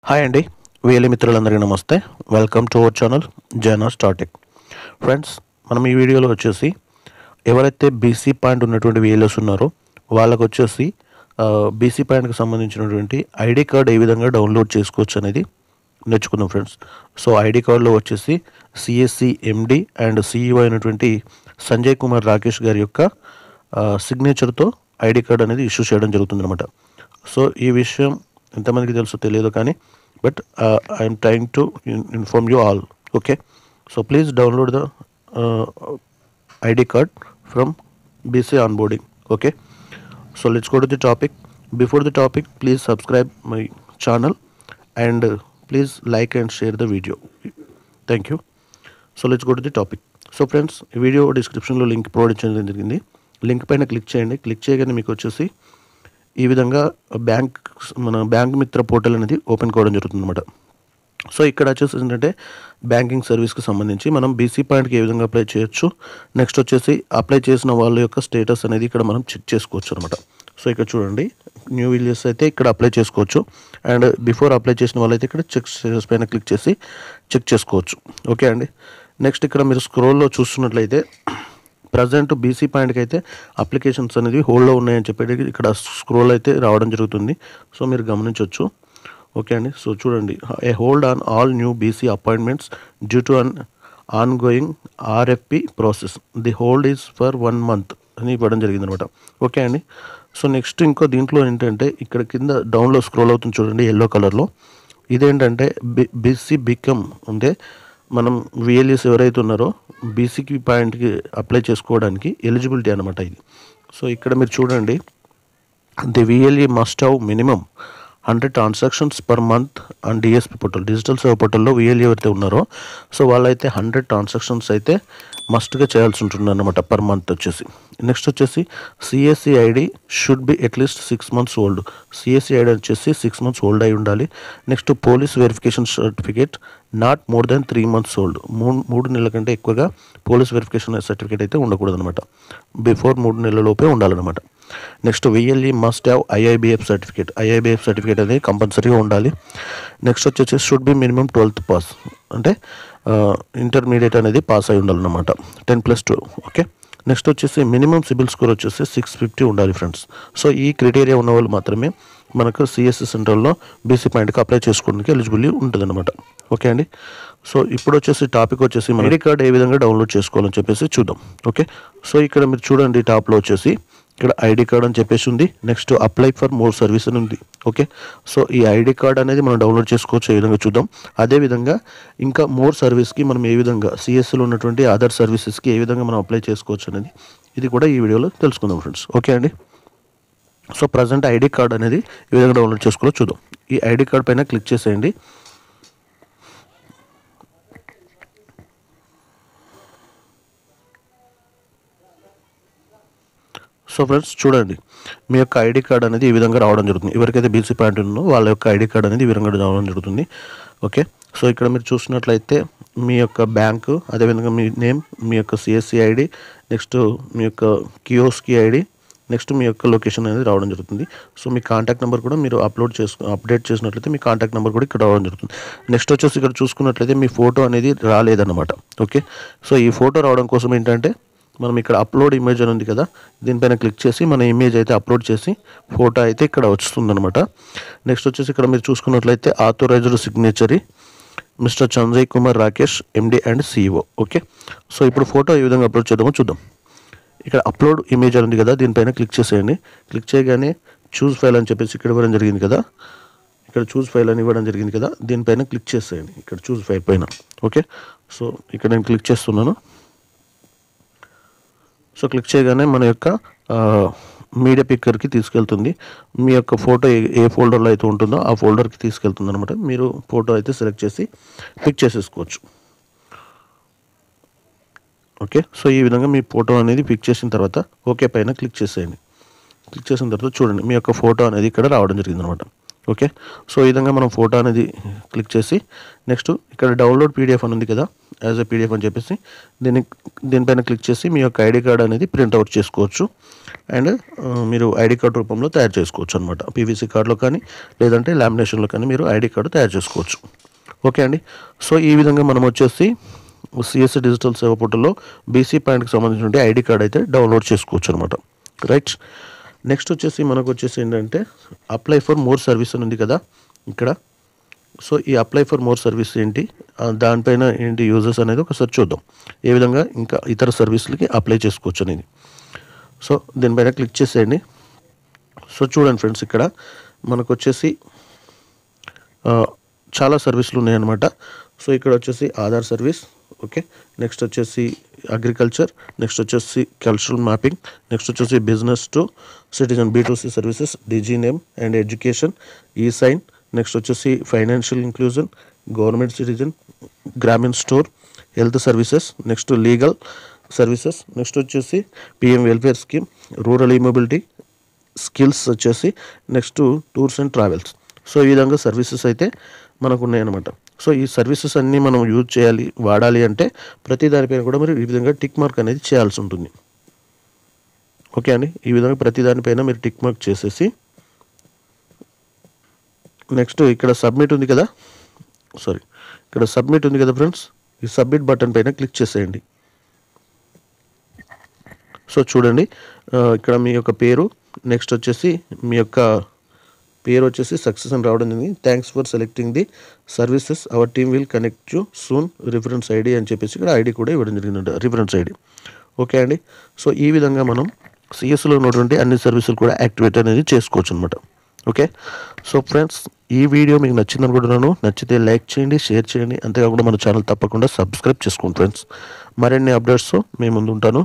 Hi అండి, వీఎల్ఈ మిత్రులందరికీ నమస్తే. Welcome to our channel జైనా Startek. Friends, మనం ఈ వీడియోలో వచ్చేసి ఎవరైతే బీసీ పాయింట్ ఉన్నటువంటి వీఎల్ఎస్ ఉన్నారో వాళ్ళకు వచ్చేసి బీసీ పాయింట్కి సంబంధించినటువంటి ఐడి కార్డ్ ఏ విధంగా డౌన్లోడ్ చేసుకోవచ్చు అనేది నేర్చుకుందాం ఫ్రెండ్స్. సో ఐడి కార్డులో వచ్చేసి సిఎస్సి ఎండి అండ్ సిఇఓ అయినటువంటి సంజయ్ కుమార్ రాకేష్ గారి యొక్క సిగ్నేచర్తో ఐడి కార్డ్ అనేది ఇష్యూ చేయడం జరుగుతుందన్నమాట. సో ఈ విషయం ఎంతమందికి తెలుసో తెలియదు కానీ but I'm trying to inform you all. Okay, so please download the ID card from BC onboarding. Okay, so let's go to the topic. Before the topic, please subscribe my channel and please like and share the video. Thank you. So let's go to the topic. So friends, video description లో link provide చేయడం జరిగింది. Link పైన click చేయండి. Click చేయగానే మీకు వచ్చేసి ఈ విధంగా మన బ్యాంక్ మిత్ర పోర్టల్ అనేది ఓపెన్ కావడం జరుగుతుంది అన్నమాట. సో ఇక్కడ వచ్చేసి ఏంటంటే బ్యాంకింగ్ సర్వీస్కి సంబంధించి మనం బీసీ పాయింట్కి ఏ విధంగా అప్లై చేయొచ్చు, నెక్స్ట్ వచ్చేసి అప్లై చేసిన వాళ్ళ యొక్క స్టేటస్ అనేది ఇక్కడ మనం చెక్ చేసుకోవచ్చు అనమాట. సో ఇక్కడ చూడండి, న్యూ విలేజెస్ అయితే ఇక్కడ అప్లై చేసుకోవచ్చు అండ్ బిఫోర్ అప్లై చేసిన వాళ్ళైతే ఇక్కడ చెక్ స్టేటస్ పైన క్లిక్ చేసి చెక్ చేసుకోవచ్చు. ఓకే అండి, నెక్స్ట్ ఇక్కడ మీరు స్క్రోల్లో చూస్తున్నట్లయితే ప్రజెంట్ బీసీ పాయింట్కి అయితే అప్లికేషన్స్ అనేది హోల్డ్లో ఉన్నాయని చెప్పేది ఇక్కడ స్క్రోల్ అయితే రావడం జరుగుతుంది. సో మీరు గమనించవచ్చు. ఓకే అండి, సో చూడండి, a hold on all new BC appointments due to an ongoing RFP process. The hold is for 1 month అని ఇవ్వడం జరిగింది అనమాట. ఓకే అండి, సో నెక్స్ట్ ఇంకో దీంట్లో ఏంటంటే ఇక్కడ కింద డౌన్లో స్క్రోల్ అవుతుంది చూడండి ఎల్లో కలర్లో. ఇదేంటంటే బీసీ బికమ్ అంటే మనం విఎల్ఈస్ ఎవరైతే ఉన్నారో బీసీకి పాయింట్కి అప్లై చేసుకోవడానికి ఎలిజిబిలిటీ అనమాట ఇది. సో ఇక్కడ మీరు చూడండి, the VLE must have minimum 100 transactions per month and DSP portal, digital సేవ పోర్టల్లో విఎల్ఈ ఎవరైతే ఉన్నారో సో వాళ్ళైతే 100 ట్రాన్సాక్షన్స్ అయితే మస్ట్గా చేయాల్సి ఉంటుంది అన్నమాట పర్ మంత్ వచ్చేసి. నెక్స్ట్ వచ్చేసి CSC ID should be at least 6 months old. CSC ID వచ్చేసి 6 months ఓల్డ్ అయి ఉండాలి. Next police verification certificate not more than 3 months old. 3 నెలల కంటే ఎక్కువగా పోలీస్ వెరిఫికేషన్ సర్టిఫికేట్ అయితే ఉండకూడదు అనమాట. బిఫోర్ 3 నెలల లోపే ఉండాలన్నమాట. Next VLE must have IIBF certificate. IIBF certificate అనేది కంపల్సరీగా ఉండాలి. నెక్స్ట్ వచ్చేసి should be minimum 12th pass, అంటే ఇంటర్మీడియట్ అనేది పాస్ అయి ఉండాలన్నమాట, 10+2. ఓకే, నెక్స్ట్ వచ్చేసి మినిమం సిబిల్ స్కోర్ వచ్చేసి 650 ఉండాలి ఫ్రెండ్స్. సో ఈ క్రైటీరియా ఉన్న వాళ్ళు మాత్రమే మనకు సిఎస్సి సెంటర్లో బీసీ పాయింట్కి అప్లై చేసుకోవడానికి ఎలిజిబిలిటీ ఉంటుంది అనమాట. ఓకే అండి, సో ఇప్పుడు వచ్చేసి టాపిక్ వచ్చేసి మన ఐడి కార్డ్ ఏ విధంగా డౌన్లోడ్ చేసుకోవాలని చెప్పేసి చూద్దాం. ఓకే, సో ఇక్కడ మీరు చూడండి టాప్లో వచ్చేసి ఇక్కడ ఐడి కార్డ్ అని చెప్పేసి ఉంది. Next apply for more service అని ఉంది. ఓకే, సో ఈ ఐడి కార్డ్ అనేది మనం డౌన్లోడ్ చేసుకోవచ్చు, ఏ విధంగా చూద్దాం. అదేవిధంగా ఇంకా మోర్ సర్వీస్కి మనం ఏ విధంగా సిఎస్సిలో ఉన్నటువంటి అదర్ సర్వీసెస్కి ఏ విధంగా మనం అప్లై చేసుకోవచ్చు అనేది ఇది కూడా ఈ వీడియోలో తెలుసుకుందాం ఫ్రెండ్స్. ఓకే అండి, సో ప్రజెంట్ ఐడి కార్డ్ అనేది ఏ విధంగా డౌన్లోడ్ చేసుకోవాలో చూద్దాం. ఈ ఐడి కార్డ్ పైన క్లిక్ చేసేయండి. సో ఫ్రెండ్స్ చూడండి, మీ యొక్క ఐడి కార్డ్ అనేది ఈ విధంగా రావడం జరుగుతుంది. ఎవరికైతే బీసీ పాయింట్ ఉందో వాళ్ళ యొక్క ఐడి కార్డ్ అనేది ఈ విధంగా రావడం జరుగుతుంది. ఓకే, సో ఇక్కడ మీరు చూసినట్లయితే మీ యొక్క బ్యాంకు, అదేవిధంగా మీ నేమ్, మీ యొక్క సిఎస్సి ఐడి, నెక్స్ట్ మీ యొక్క కియోస్కి ఐడి, నెక్స్ట్ మీ యొక్క లొకేషన్ అనేది రావడం జరుగుతుంది. సో మీ కాంటాక్ట్ నెంబర్ కూడా మీరు అప్డేట్ చేసినట్లయితే మీ కాంటాక్ట్ నెంబర్ కూడా ఇక్కడ రావడం జరుగుతుంది. నెక్స్ట్ వచ్చేసి ఇక్కడ చూసుకున్నట్లయితే మీ ఫోటో అనేది రాలేదన్నమాట. ఓకే, సో ఈ ఫోటో రావడం కోసం ఏంటంటే మనం ఇక్కడ అప్లోడ్ ఇమేజ్ అని ఉంది కదా, దీనిపైన క్లిక్ చేసి మన ఇమేజ్ అయితే అప్లోడ్ చేసి ఫోటో అయితే ఇక్కడ వస్తుందన్నమాట. నెక్స్ట్ వచ్చేసి ఇక్కడ మీరు చూసుకున్నట్లయితే authorized signatory mister Sanjay Kumar Rakesh MD and CEO. Okay, so ఇప్పుడు ఫోటో ఏ విధంగా అప్లోడ్ చేద్దామో చూద్దాం. ఇక్కడ అప్లోడ్ ఇమేజ్ అని ఉంది కదా, దీనిపైన క్లిక్ చేసేయండి. క్లిక్ చేయగానే చూస్ ఫైల్ అని చెప్పేసి ఇక్కడ ఇవ్వడం జరిగింది కదా, ఇక్కడ చూస్ ఫైల్ అని ఇవ్వడం జరిగింది కదా, దీనిపైన క్లిక్ చేసేయండి ఇక్కడ చూస్ ఫైల్ పైన. ఓకే, సో ఇక్కడ నేను క్లిక్ చేస్తున్నాను. సో క్లిక్ చేయగానే మన యొక్క మీడియా పిక్కర్కి తీసుకెళ్తుంది. మీ యొక్క ఫోటో ఏ ఫోల్డర్లో అయితే ఉంటుందో ఆ ఫోల్డర్కి తీసుకెళ్తుంది అనమాట. మీరు ఫోటో అయితే సెలెక్ట్ చేసి పిక్ చేసేసుకోవచ్చు. ఓకే, సో ఈ విధంగా మీ ఫోటో అనేది పిక్ చేసిన తర్వాత ఓకే పైన క్లిక్ చేసేయండి. క్లిక్ చేసిన తర్వాత చూడండి మీ యొక్క ఫోటో అనేది ఇక్కడ రావడం జరిగింది అనమాట. ఓకే, సో ఈ విధంగా మనం ఫోటో అనేది క్లిక్ చేసి నెక్స్ట్ ఇక్కడ డౌన్లోడ్ పీడిఎఫ్ అని ఉంది కదా, యాజ్ ఎ పీడిఎఫ్ అని చెప్పేసి దీనిపైన క్లిక్ చేసి మీ యొక్క ఐడి కార్డ్ అనేది ప్రింట్అవుట్ చేసుకోవచ్చు. అండ్ మీరు ఐడి కార్డ్ రూపంలో తయారు చేసుకోవచ్చు అనమాట. పీవీసీ కార్డులో కానీ లేదంటే లామినేషన్లో కానీ మీరు ఐడి కార్డు తయారు చేసుకోవచ్చు. ఓకే అండి. సో ఈ విధంగా మనం వచ్చేసి సిఎస్సి డిజిటల్ సేవ పోర్టల్లో బీసీ పాయింట్కి సంబంధించిన ఐడి కార్డ్ అయితే డౌన్లోడ్ చేసుకోవచ్చు అనమాట. రైట్. నెక్స్ట్ వచ్చేసి మనకు వచ్చేసి ఏంటంటే అప్లై ఫర్ మోర్ సర్వీస్ అని ఉంది కదా ఇక్కడ. సో ఈ అప్లై ఫర్ మోర్ సర్వీస్ ఏంటి, దానిపైన ఏంటి యూజెస్ అనేది ఒకసారి చూద్దాం. ఏ విధంగా ఇంకా ఇతర సర్వీసులకి అప్లై చేసుకోవచ్చు అనేది. సో దీనిపైన క్లిక్ చేసేయండి. సో చూడండి ఫ్రెండ్స్, ఇక్కడ మనకు వచ్చేసి చాలా సర్వీసులు ఉన్నాయన్నమాట. సో ఇక్కడ వచ్చేసి ఆధార్ సర్వీస్, ఓకే. నెక్స్ట్ వచ్చేసి అగ్రికల్చర్, నెక్స్ట్ వచ్చేసి కల్చరల్ మ్యాపింగ్, నెక్స్ట్ వచ్చేసి business to citizen B2C services, digi name and education, e sign, next వచ్చేసి ఫైనాన్షియల్ ఇంక్లూజన్, గవర్నమెంట్ సిటిజన్, గ్రామీణ store, health services, next legal services, next వచ్చేసి PM welfare scheme, rural emobility, skills వచ్చేసి, next tours and travels. So ఈ విధంగా services అయితే మనకు ఉన్నాయన్నమాట. So ఈ సర్వీసెస్ అన్నీ మనం యూజ్ చేయాలి, వాడాలి అంటే ప్రతి దానిపైన కూడా మీరు ఈ విధంగా టిక్ మార్క్ అనేది చేయాల్సి ఉంటుంది. ఓకే అండి. ఈ విధంగా ప్రతి దానిపైన మీరు టిక్ మార్క్ చేసేసి నెక్స్ట్ ఇక్కడ సబ్మిట్ ఉంది కదా, ఇక్కడ సబ్మిట్ ఉంది కదా ఫ్రెండ్స్, ఈ సబ్మిట్ బటన్ పైన క్లిక్ చేసేయండి. సో చూడండి, ఇక్కడ మీ యొక్క పేరు, నెక్స్ట్ వచ్చేసి మీ యొక్క పేరు వచ్చేసి సక్సెస్ అని రావడం జరిగింది. Thanks for selecting the services, our team will connect you soon, reference ID అని చెప్పేసి ఇక్కడ ఐడి కూడా ఇవ్వడం జరిగిందంట, రిఫరెన్స్ ఐడి. ఓకే అండి. సో ఈ విధంగా మనం సిఎస్లో ఉన్నటువంటి అన్ని సర్వీసులు కూడా యాక్టివేట్ అనేది చేసుకోవచ్చు అనమాట. ఓకే. సో ఫ్రెండ్స్, ఈ వీడియో మీకు నచ్చింది అనుకుంటున్నాను. నచ్చితే లైక్ చేయండి, షేర్ చేయండి, అంతేకాకుండా మన ఛానల్ తప్పకుండా సబ్స్క్రైబ్ చేసుకోండి ఫ్రెండ్స్. మరిన్ని అప్డేట్స్తో మేము ముందు ఉంటాను.